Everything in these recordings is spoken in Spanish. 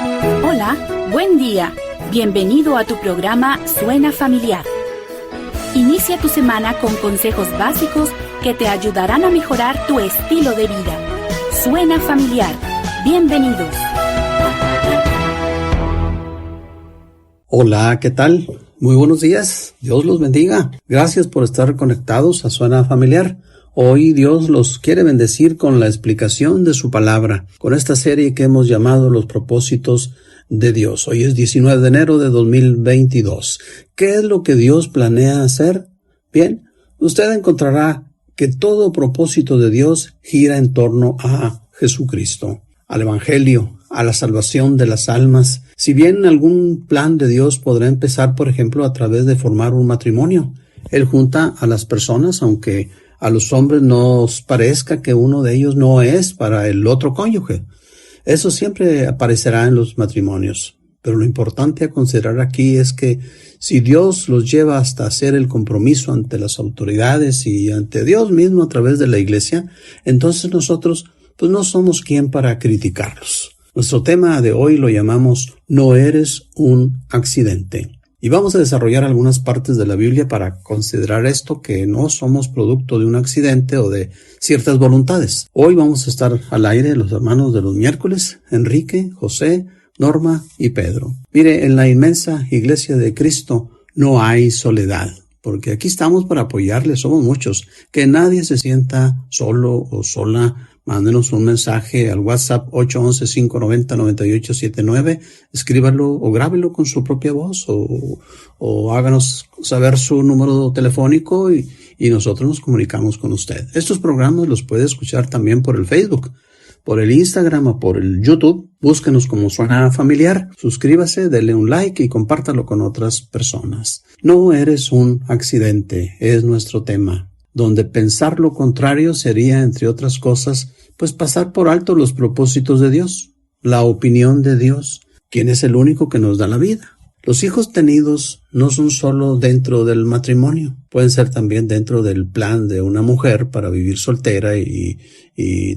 Hola, buen día. Bienvenido a tu programa Suena Familiar. Inicia tu semana con consejos básicos que te ayudarán a mejorar tu estilo de vida. Suena Familiar. Bienvenidos. Hola, ¿qué tal? Muy buenos días. Dios los bendiga. Gracias por estar conectados a Suena Familiar. Hoy Dios los quiere bendecir con la explicación de su palabra, con esta serie que hemos llamado Los propósitos de Dios. Hoy es 19 de enero de 2022. ¿Qué es lo que Dios planea hacer? Bien, usted encontrará que todo propósito de Dios gira en torno a Jesucristo, al Evangelio, a la salvación de las almas. Si bien algún plan de Dios podrá empezar, por ejemplo, a través de formar un matrimonio, Él junta a las personas, aunque a los hombres nos parezca que uno de ellos no es para el otro cónyuge. Eso siempre aparecerá en los matrimonios. Pero lo importante a considerar aquí es que si Dios los lleva hasta hacer el compromiso ante las autoridades y ante Dios mismo a través de la iglesia, entonces nosotros pues no somos quien para criticarlos. Nuestro tema de hoy lo llamamos No eres un accidente. Y vamos a desarrollar algunas partes de la Biblia para considerar esto, que no somos producto de un accidente o de ciertas voluntades. Hoy vamos a estar al aire los hermanos de los miércoles, Enrique, José, Norma y Pedro. Mire, en la inmensa iglesia de Cristo no hay soledad, porque aquí estamos para apoyarles, somos muchos. Que nadie se sienta solo o sola. Mándenos un mensaje al WhatsApp 811-590-9879, escríbalo o grábelo con su propia voz o háganos saber su número telefónico y nosotros nos comunicamos con usted. Estos programas los puede escuchar también por el Facebook, por el Instagram o por el YouTube. Búsquenos como Suena Familiar, suscríbase, dele un like y compártalo con otras personas. No eres un accidente, es nuestro tema, donde pensar lo contrario sería, entre otras cosas, pues pasar por alto los propósitos de Dios, la opinión de Dios, quien es el único que nos da la vida. Los hijos tenidos no son solo dentro del matrimonio, pueden ser también dentro del plan de una mujer para vivir soltera y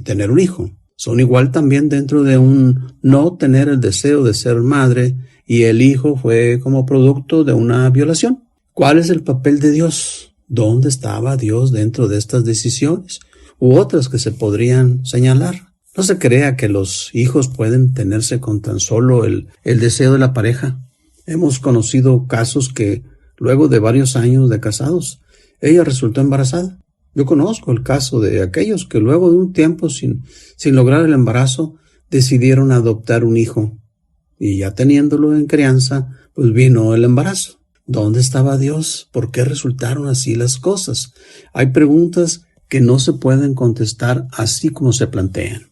tener un hijo. Son igual también dentro de un no tener el deseo de ser madre y el hijo fue como producto de una violación. ¿Cuál es el papel de Dios? ¿Dónde estaba Dios dentro de estas decisiones? U otras que se podrían señalar. No se crea que los hijos pueden tenerse con tan solo el deseo de la pareja. Hemos conocido casos que luego de varios años de casados, ella resultó embarazada. Yo conozco el caso de aquellos que luego de un tiempo sin lograr el embarazo decidieron adoptar un hijo. Y ya teniéndolo en crianza, pues vino el embarazo. ¿Dónde estaba Dios? ¿Por qué resultaron así las cosas? Hay preguntas que no se pueden contestar así como se plantean.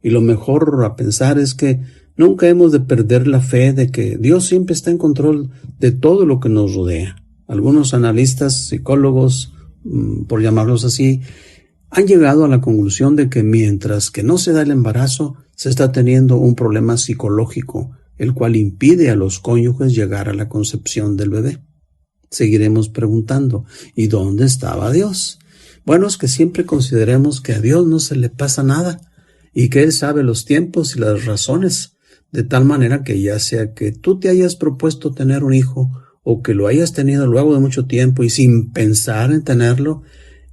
Y lo mejor a pensar es que nunca hemos de perder la fe de que Dios siempre está en control de todo lo que nos rodea. Algunos analistas, psicólogos, por llamarlos así, han llegado a la conclusión de que mientras que no se da el embarazo, se está teniendo un problema psicológico, el cual impide a los cónyuges llegar a la concepción del bebé. Seguiremos preguntando, ¿y dónde estaba Dios? Bueno, es que siempre consideremos que a Dios no se le pasa nada y que Él sabe los tiempos y las razones, de tal manera que ya sea que tú te hayas propuesto tener un hijo o que lo hayas tenido luego de mucho tiempo y sin pensar en tenerlo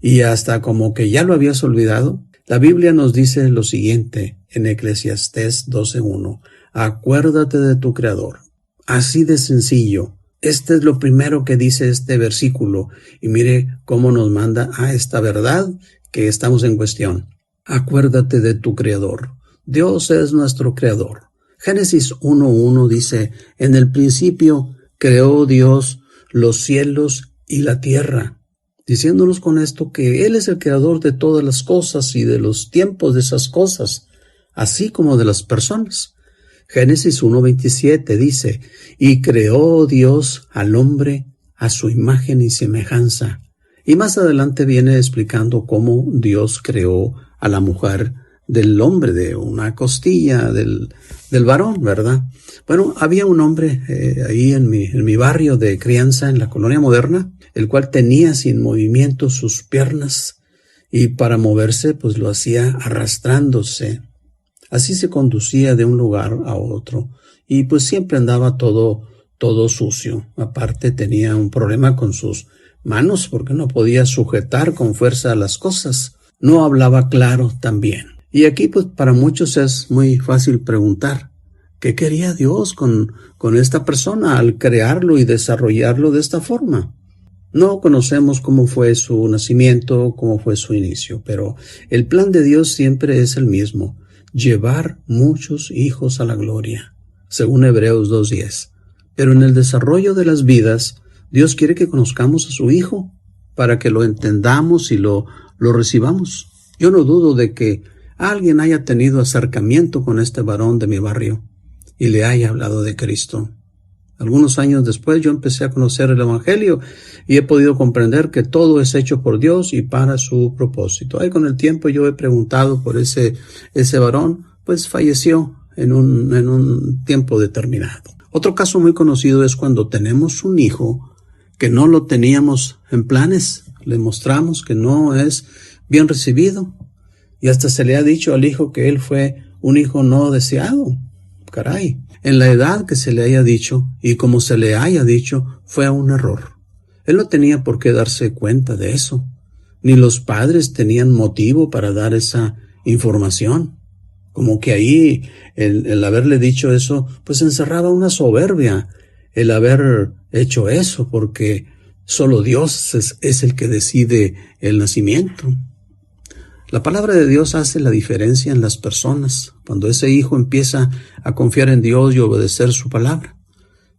y hasta como que ya lo habías olvidado, la Biblia nos dice lo siguiente en Eclesiastés 12:1. Acuérdate de tu Creador. Así de sencillo. Este es lo primero que dice este versículo. Y mire cómo nos manda a esta verdad que estamos en cuestión. Acuérdate de tu Creador. Dios es nuestro Creador. Génesis 1:1 dice, en el principio creó Dios los cielos y la tierra. Diciéndonos con esto que Él es el creador de todas las cosas y de los tiempos de esas cosas, así como de las personas. Génesis 1:27 dice, y creó Dios al hombre a su imagen y semejanza. Y más adelante viene explicando cómo Dios creó a la mujer del hombre, de una costilla del varón, ¿verdad? Bueno, había un hombre ahí en mi barrio de crianza en la colonia moderna, el cual tenía sin movimiento sus piernas y para moverse pues lo hacía arrastrándose. Así se conducía de un lugar a otro y pues siempre andaba todo sucio. Aparte tenía un problema con sus manos porque no podía sujetar con fuerza las cosas. No hablaba claro también. Y aquí pues para muchos es muy fácil preguntar, ¿qué quería Dios con esta persona al crearlo y desarrollarlo de esta forma? No conocemos cómo fue su nacimiento, cómo fue su inicio, pero el plan de Dios siempre es el mismo, llevar muchos hijos a la gloria, según Hebreos 2:10. Pero en el desarrollo de las vidas, Dios quiere que conozcamos a su Hijo, para que lo entendamos y lo recibamos. Yo no dudo de que alguien haya tenido acercamiento con este varón de mi barrio y le haya hablado de Cristo. Algunos años después yo empecé a conocer el Evangelio y he podido comprender que todo es hecho por Dios y para su propósito. Ahí con el tiempo yo he preguntado por ese varón, pues falleció en un tiempo determinado. Otro caso muy conocido es cuando tenemos un hijo que no lo teníamos en planes, le mostramos que no es bien recibido y hasta se le ha dicho al hijo que él fue un hijo no deseado. Caray, en la edad que se le haya dicho y como se le haya dicho fue un error. Él no tenía por qué darse cuenta de eso, ni los padres tenían motivo para dar esa información. Como que ahí el haberle dicho eso, pues encerraba una soberbia, el haber hecho eso, porque solo Dios es el que decide el nacimiento. La palabra de Dios hace la diferencia en las personas, cuando ese hijo empieza a confiar en Dios y obedecer su palabra.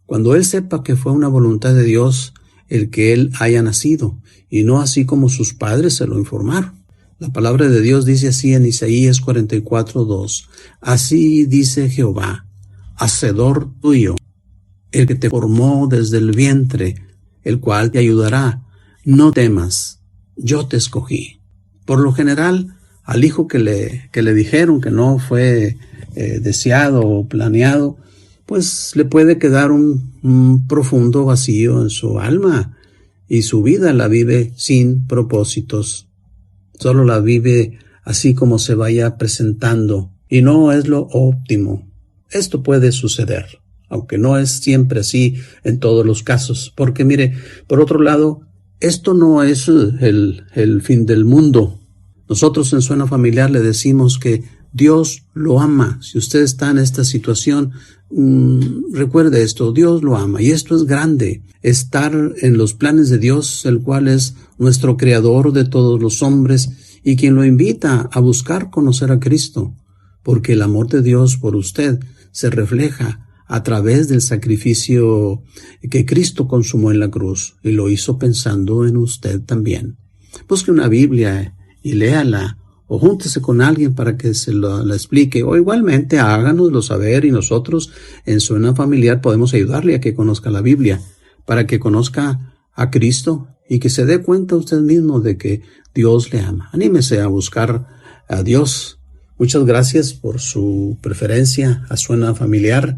Cuando él sepa que fue una voluntad de Dios el que él haya nacido, y no así como sus padres se lo informaron. La palabra de Dios dice así en Isaías 44:2. Así dice Jehová, hacedor tuyo, el que te formó desde el vientre, el cual te ayudará. No temas, yo te escogí. Por lo general, al hijo que le dijeron que no fue deseado o planeado, pues le puede quedar un profundo vacío en su alma y su vida la vive sin propósitos. Solo la vive así como se vaya presentando y no es lo óptimo. Esto puede suceder, aunque no es siempre así en todos los casos, porque mire, por otro lado, esto no es el fin del mundo. Nosotros en Suena Familiar le decimos que Dios lo ama. Si usted está en esta situación, recuerde esto, Dios lo ama y esto es grande. Estar en los planes de Dios, el cual es nuestro creador de todos los hombres y quien lo invita a buscar conocer a Cristo, porque el amor de Dios por usted se refleja a través del sacrificio que Cristo consumó en la cruz y lo hizo pensando en usted también. Busque una Biblia y léala, o júntese con alguien para que se la explique, o igualmente háganoslo saber y nosotros en Suena Familiar podemos ayudarle a que conozca la Biblia, para que conozca a Cristo y que se dé cuenta usted mismo de que Dios le ama. Anímese a buscar a Dios. Muchas gracias por su preferencia a Suena Familiar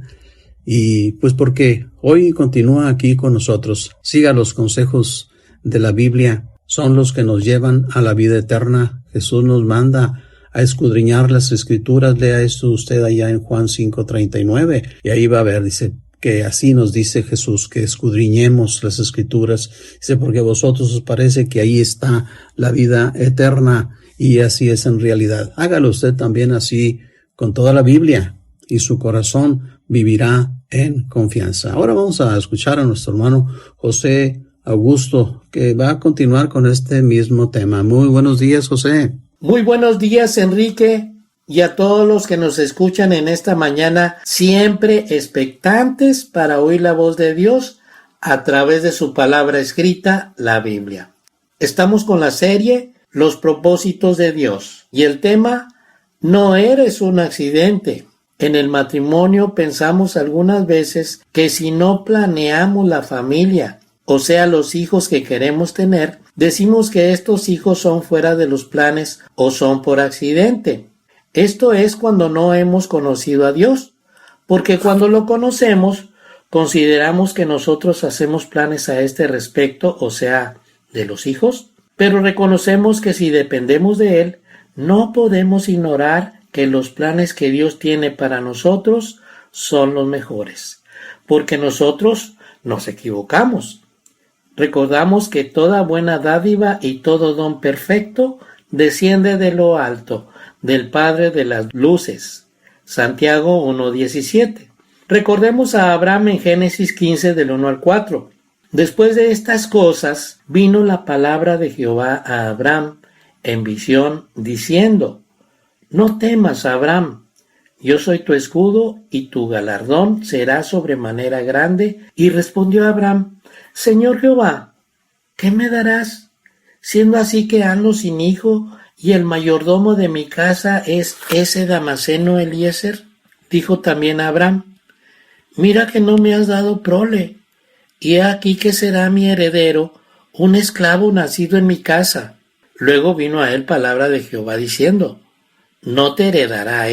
y pues porque hoy continúa aquí con nosotros. Siga los consejos de la Biblia. Son los que nos llevan a la vida eterna. Jesús nos manda a escudriñar las Escrituras. Lea esto usted allá en Juan 5:39 y ahí va a ver, dice que así nos dice Jesús, que escudriñemos las Escrituras. Dice, porque a vosotros os parece que ahí está la vida eterna y así es en realidad. Hágalo usted también así con toda la Biblia y su corazón vivirá en confianza. Ahora vamos a escuchar a nuestro hermano José Augusto, que va a continuar con este mismo tema. Muy buenos días, José. Muy buenos días, Enrique, y a todos los que nos escuchan en esta mañana, siempre expectantes para oír la voz de Dios a través de su palabra escrita, la Biblia. Estamos con la serie Los propósitos de Dios y el tema No eres un accidente. En el matrimonio pensamos algunas veces que si no planeamos la familia, o sea, los hijos que queremos tener, decimos que estos hijos son fuera de los planes o son por accidente. Esto es cuando no hemos conocido a Dios, porque cuando lo conocemos, consideramos que nosotros hacemos planes a este respecto, o sea, de los hijos, pero reconocemos que si dependemos de Él, no podemos ignorar que los planes que Dios tiene para nosotros son los mejores, porque nosotros nos equivocamos. Recordamos que toda buena dádiva y todo don perfecto desciende de lo alto, del Padre de las luces. Santiago 1:17. Recordemos a Abraham en Génesis 15 del 1 al 4. Después de estas cosas vino la palabra de Jehová a Abraham en visión diciendo: No temas, Abraham, yo soy tu escudo y tu galardón será sobremanera grande. Y respondió Abraham: Señor Jehová, ¿qué me darás? Siendo así que ando sin hijo y el mayordomo de mi casa es ese Damaseno Eliezer. Dijo también Abraham: Mira que no me has dado prole, y he aquí que será mi heredero un esclavo nacido en mi casa. Luego vino a él palabra de Jehová diciendo: No te heredará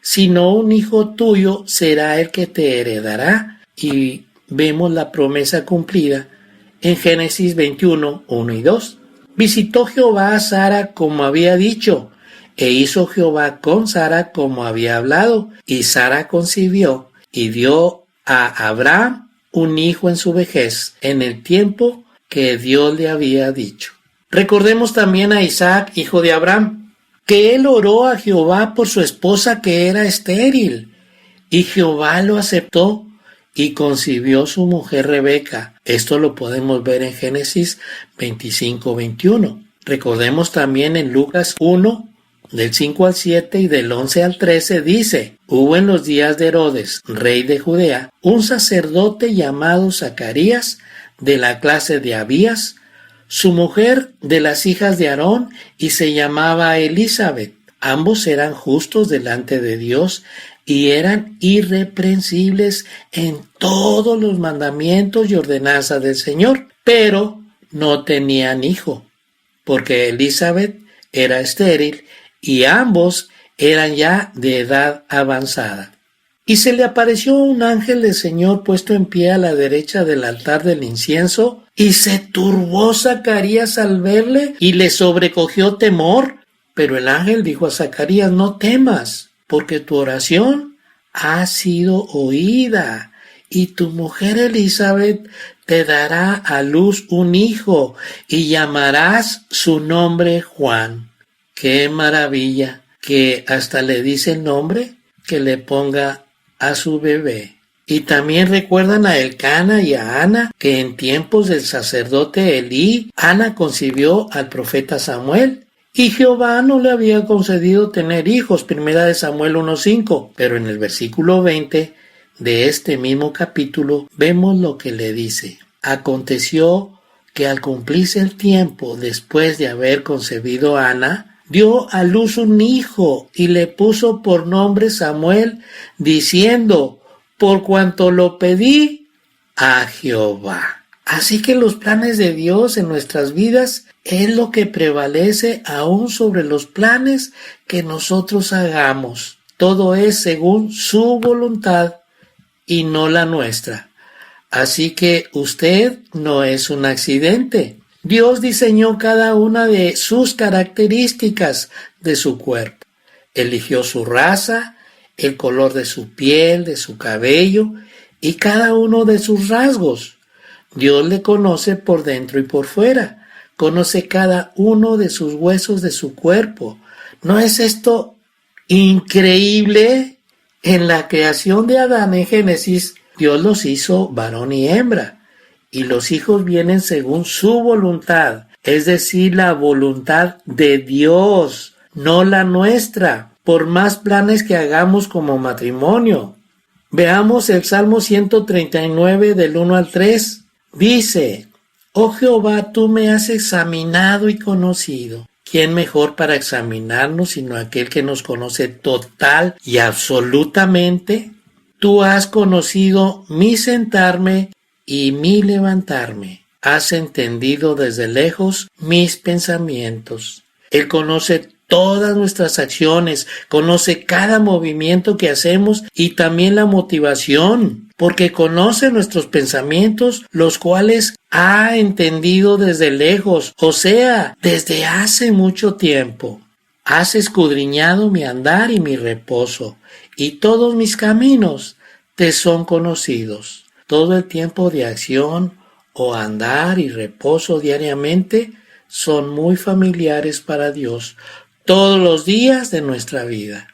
sino un hijo tuyo será el que te heredará. Y vemos la promesa cumplida en Génesis 21, 1 y 2. Visitó Jehová a Sara como había dicho, e hizo Jehová con Sara como había hablado, y Sara concibió y dio a Abraham un hijo en su vejez, en el tiempo que Dios le había dicho. Recordemos también a Isaac, hijo de Abraham, que él oró a Jehová por su esposa que era estéril, y Jehová lo aceptó y concibió su mujer Rebeca. Esto lo podemos ver en Génesis 25, 21. Recordemos también en Lucas 1, del 5 al 7 y del 11 al 13 dice: Hubo en los días de Herodes, rey de Judea, un sacerdote llamado Zacarías, de la clase de Abías, su mujer de las hijas de Aarón, y se llamaba Elizabeth. Ambos eran justos delante de Dios y eran irreprensibles en todos los mandamientos y ordenanzas del Señor, pero no tenían hijo, porque Elizabeth era estéril y ambos eran ya de edad avanzada. Y se le apareció un ángel del Señor puesto en pie a la derecha del altar del incienso, y se turbó Zacarías al verle y le sobrecogió temor. Pero el ángel dijo a Zacarías: No temas, porque tu oración ha sido oída, y tu mujer Elizabeth te dará a luz un hijo, y llamarás su nombre Juan. ¡Qué maravilla! Que hasta le dice el nombre que le ponga a su bebé. Y también recuerdan a Elcana y a Ana, que en tiempos del sacerdote Elí, Ana concibió al profeta Samuel, y Jehová no le había concedido tener hijos, 1 Samuel 1:5, pero en el versículo 20 de este mismo capítulo vemos lo que le dice: Aconteció que al cumplirse el tiempo después de haber concebido a Ana, dio a luz un hijo y le puso por nombre Samuel, diciendo: Por cuanto lo pedí a Jehová. Así que los planes de Dios en nuestras vidas es lo que prevalece aún sobre los planes que nosotros hagamos. Todo es según su voluntad y no la nuestra. Así que usted no es un accidente. Dios diseñó cada una de sus características de su cuerpo. Eligió su raza, el color de su piel, de su cabello y cada uno de sus rasgos. Dios le conoce por dentro y por fuera. Conoce cada uno de sus huesos de su cuerpo. ¿No es esto increíble? En la creación de Adán en Génesis, Dios los hizo varón y hembra, y los hijos vienen según su voluntad, es decir, la voluntad de Dios, no la nuestra, por más planes que hagamos como matrimonio. Veamos el Salmo 139 del 1 al 3. Dice: Oh Jehová, tú me has examinado y conocido. ¿Quién mejor para examinarnos sino aquel que nos conoce total y absolutamente? Tú has conocido mi sentarme y mi levantarme. Has entendido desde lejos mis pensamientos. Él conoce todas nuestras acciones, conoce cada movimiento que hacemos y también la motivación, porque conoce nuestros pensamientos, los cuales ha entendido desde lejos, o sea, desde hace mucho tiempo. Has escudriñado mi andar y mi reposo, y todos mis caminos te son conocidos. Todo el tiempo de acción o andar y reposo diariamente son muy familiares para Dios todos los días de nuestra vida.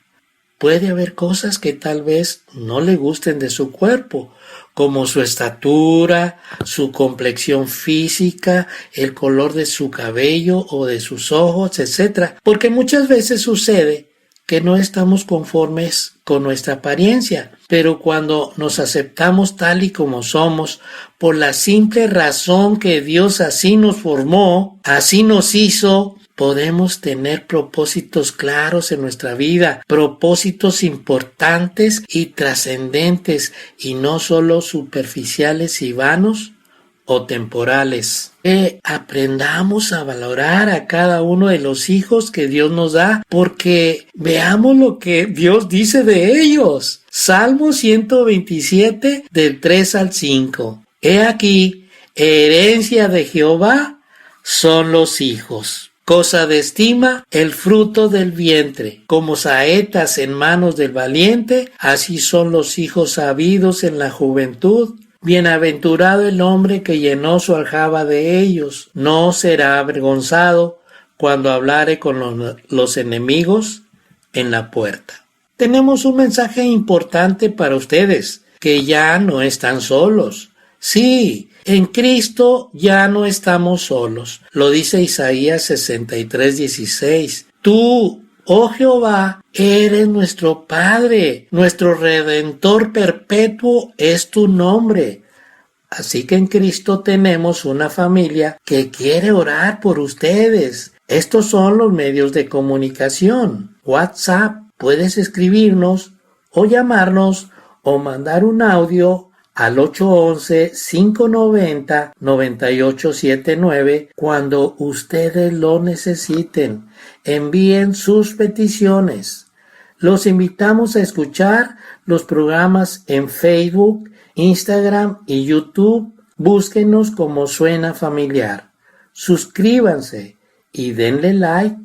Puede haber cosas que tal vez no le gusten de su cuerpo, como su estatura, su complexión física, el color de su cabello o de sus ojos, etc. Porque muchas veces sucede que no estamos conformes con nuestra apariencia, pero cuando nos aceptamos tal y como somos, por la simple razón que Dios así nos formó, así nos hizo, podemos tener propósitos claros en nuestra vida, propósitos importantes y trascendentes, y no solo superficiales y vanos o temporales. Que aprendamos a valorar a cada uno de los hijos que Dios nos da, porque veamos lo que Dios dice de ellos. Salmo 127 del 3 al 5. He aquí, herencia de Jehová son los hijos. Cosa de estima el fruto del vientre, como saetas en manos del valiente, así son los hijos sabidos en la juventud. Bienaventurado el hombre que llenó su aljaba de ellos, no será avergonzado cuando hablare con los enemigos en la puerta. Tenemos un mensaje importante para ustedes, que ya no están solos. Sí, en Cristo ya no estamos solos. Lo dice Isaías 63:16. Tú, oh Jehová, eres nuestro Padre, nuestro Redentor perpetuo es tu nombre. Así que en Cristo tenemos una familia que quiere orar por ustedes. Estos son los medios de comunicación. WhatsApp, puedes escribirnos o llamarnos o mandar un audio al 811-590-9879 cuando ustedes lo necesiten. Envíen sus peticiones. Los invitamos a escuchar los programas en Facebook, Instagram y YouTube. Búsquenos como Suena Familiar. Suscríbanse y denle like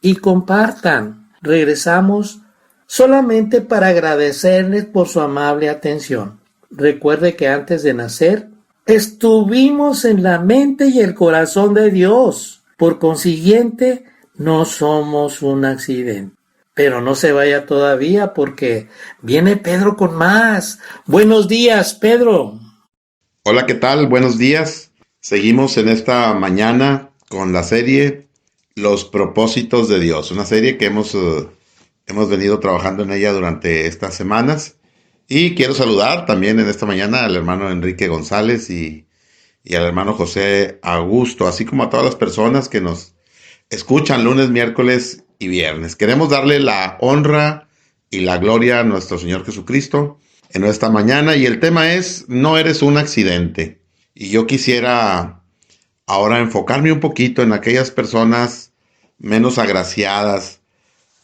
y compartan. Regresamos solamente para agradecerles por su amable atención. Recuerde que antes de nacer, estuvimos en la mente y el corazón de Dios. Por consiguiente, no somos un accidente. Pero no se vaya todavía porque viene Pedro con más. Buenos días, Pedro. Hola, ¿qué tal? Buenos días. Seguimos en esta mañana con la serie Los propósitos de Dios. Una serie que hemos venido trabajando en ella durante estas semanas. Y quiero saludar también en esta mañana al hermano Enrique González y al hermano José Augusto, así como a todas las personas que nos escuchan lunes, miércoles y viernes. Queremos darle la honra y la gloria a nuestro Señor Jesucristo en esta mañana, y el tema es: no eres un accidente. Y yo quisiera ahora enfocarme un poquito en aquellas personas menos agraciadas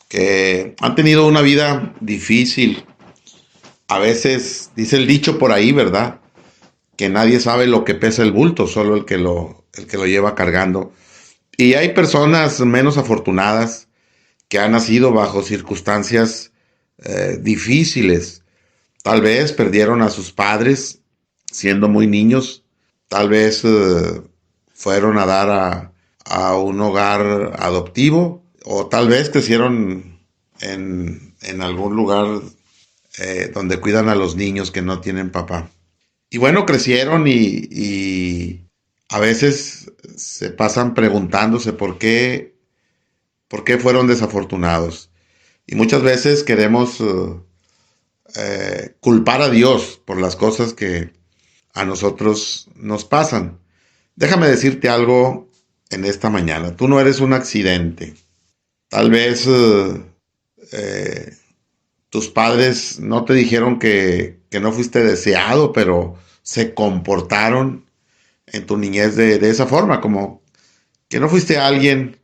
que han tenido una vida difícil. A veces dice el dicho por ahí, ¿verdad?, que nadie sabe lo que pesa el bulto, solo el que lo lleva cargando. Y hay personas menos afortunadas que han nacido bajo circunstancias difíciles. Tal vez perdieron a sus padres siendo muy niños. Tal vez fueron a dar a un hogar adoptivo. O tal vez crecieron en algún lugar donde cuidan a los niños que no tienen papá. Y bueno, crecieron y a veces se pasan preguntándose por qué fueron desafortunados. Y muchas veces queremos culpar a Dios por las cosas que a nosotros nos pasan. Déjame decirte algo en esta mañana. Tú no eres un accidente. Tal vez tus padres no te dijeron que no fuiste deseado, pero se comportaron en tu niñez de esa forma, como que no fuiste alguien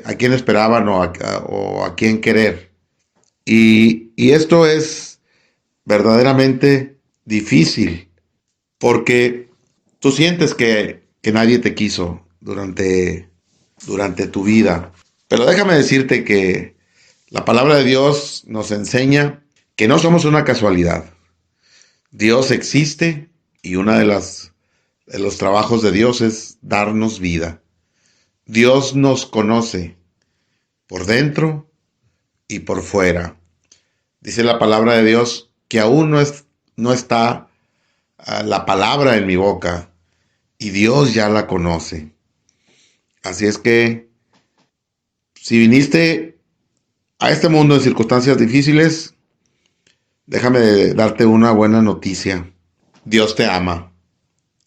a quien esperaban o a quien querer. Y esto es verdaderamente difícil, porque tú sientes que nadie te quiso durante tu vida. Pero déjame decirte que la palabra de Dios nos enseña que no somos una casualidad. Dios existe y uno de los trabajos de Dios es darnos vida. Dios nos conoce por dentro y por fuera. Dice la palabra de Dios que aún no está la palabra en mi boca y Dios ya la conoce. Así es que si viniste a este mundo en circunstancias difíciles, déjame darte una buena noticia. Dios te ama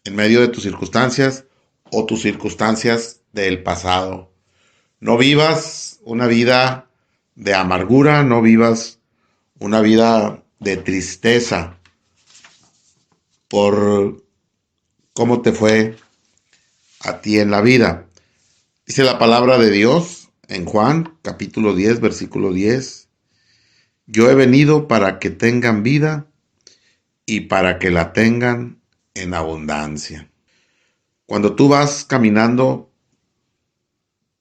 en medio de tus circunstancias o tus circunstancias del pasado. No vivas una vida de amargura, no vivas una vida de tristeza por cómo te fue a ti en la vida. Dice la palabra de Dios en Juan, capítulo 10, versículo 10. Yo he venido para que tengan vida y para que la tengan en abundancia. Cuando tú vas caminando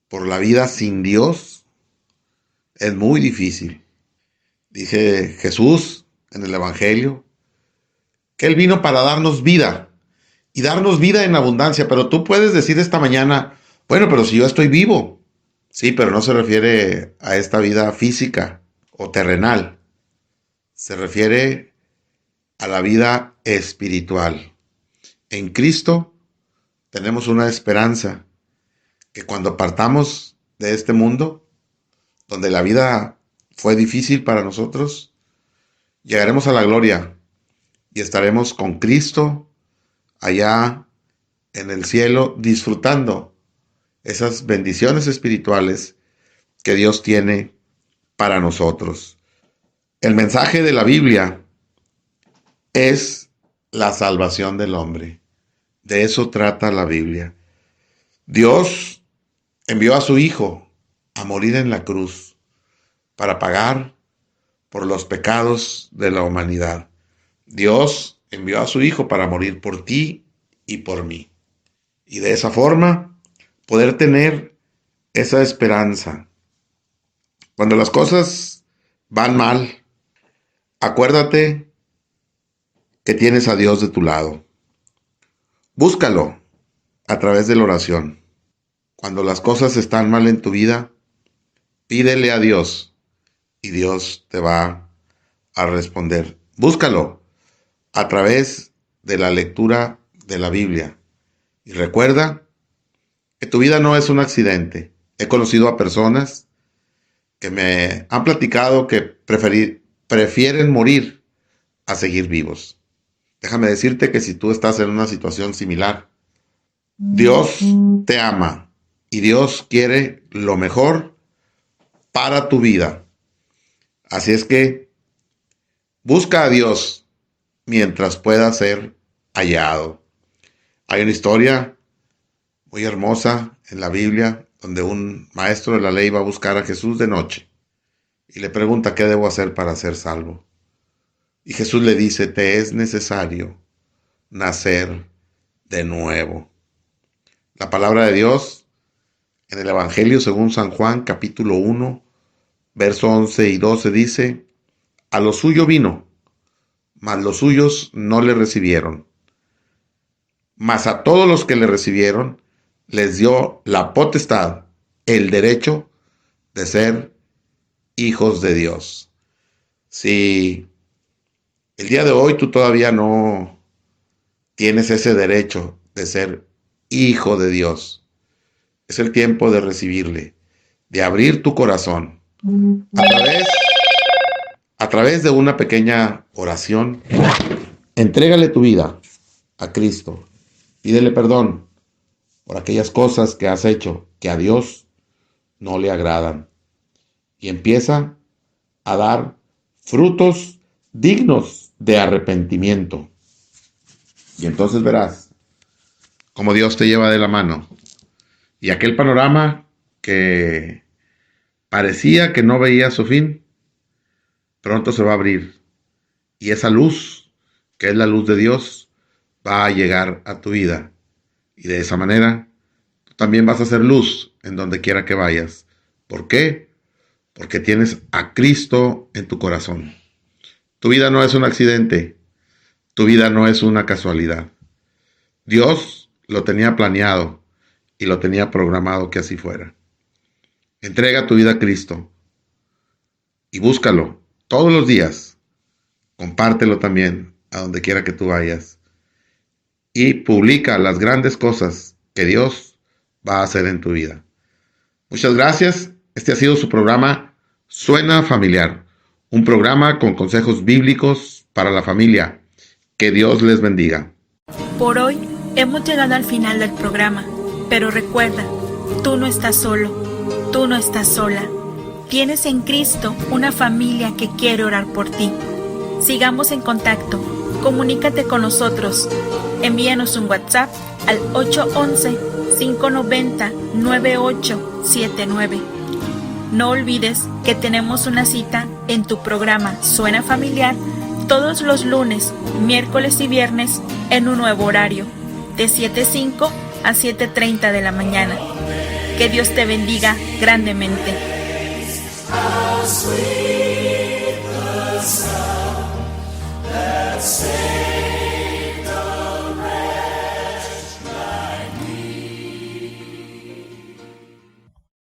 por la vida sin Dios, es muy difícil. Dice Jesús en el Evangelio que Él vino para darnos vida y darnos vida en abundancia. Pero tú puedes decir esta mañana, bueno, pero si yo estoy vivo. Sí, pero no se refiere a esta vida física o terrenal. Se refiere a la vida espiritual. En Cristo tenemos una esperanza que cuando partamos de este mundo, donde la vida fue difícil para nosotros, llegaremos a la gloria y estaremos con Cristo allá en el cielo disfrutando esas bendiciones espirituales que Dios tiene para nosotros. El mensaje de la Biblia es la salvación del hombre. De eso trata la Biblia. Dios envió a su Hijo a morir en la cruz para pagar por los pecados de la humanidad. Dios envió a su Hijo para morir por ti y por mí. Y de esa forma poder tener esa esperanza. Cuando las cosas van mal, acuérdate que tienes a Dios de tu lado. Búscalo a través de la oración. Cuando las cosas están mal en tu vida, pídele a Dios y Dios te va a responder. Búscalo a través de la lectura de la Biblia. Y recuerda que tu vida no es un accidente. He conocido a personas que me han platicado que prefieren morir a seguir vivos. Déjame decirte que si tú estás en una situación similar, Dios te ama y Dios quiere lo mejor para tu vida. Así es que busca a Dios mientras pueda ser hallado. Hay una historia muy hermosa en la Biblia donde un maestro de la ley va a buscar a Jesús de noche y le pregunta qué debo hacer para ser salvo. Y Jesús le dice, te es necesario nacer de nuevo. La palabra de Dios en el Evangelio según San Juan, capítulo 1, verso 11 y 12 dice, a lo suyo vino, mas los suyos no le recibieron. Mas a todos los que le recibieron, les dio la potestad, el derecho de ser hijos de Dios. Si el día de hoy tú todavía no tienes ese derecho de ser hijo de Dios, es el tiempo de recibirle, de abrir tu corazón. A través de una pequeña oración, entrégale tu vida a Cristo. Pídele perdón por aquellas cosas que has hecho que a Dios no le agradan. Y empieza a dar frutos dignos de arrepentimiento. Y entonces verás cómo Dios te lleva de la mano. Y aquel panorama que parecía que no veía su fin, pronto se va a abrir. Y esa luz, que es la luz de Dios, va a llegar a tu vida. Y de esa manera, tú también vas a ser luz en donde quiera que vayas. ¿Por qué? Porque tienes a Cristo en tu corazón. Tu vida no es un accidente. Tu vida no es una casualidad. Dios lo tenía planeado y lo tenía programado que así fuera. Entrega tu vida a Cristo y búscalo todos los días. Compártelo también a donde quiera que tú vayas. Y publica las grandes cosas que Dios va a hacer en tu vida. Muchas gracias. Este ha sido su programa Suena Familiar. Un programa con consejos bíblicos para la familia. Que Dios les bendiga. Por hoy hemos llegado al final del programa, pero recuerda, tú no estás solo, tú no estás sola. Tienes en Cristo una familia que quiere orar por ti. Sigamos en contacto, comunícate con nosotros. Envíanos un WhatsApp al 811-590-9879. No olvides que tenemos una cita en tu programa Suena Familiar todos los lunes, miércoles y viernes en un nuevo horario, de 7:05 a 7:30 de la mañana. Que Dios te bendiga grandemente.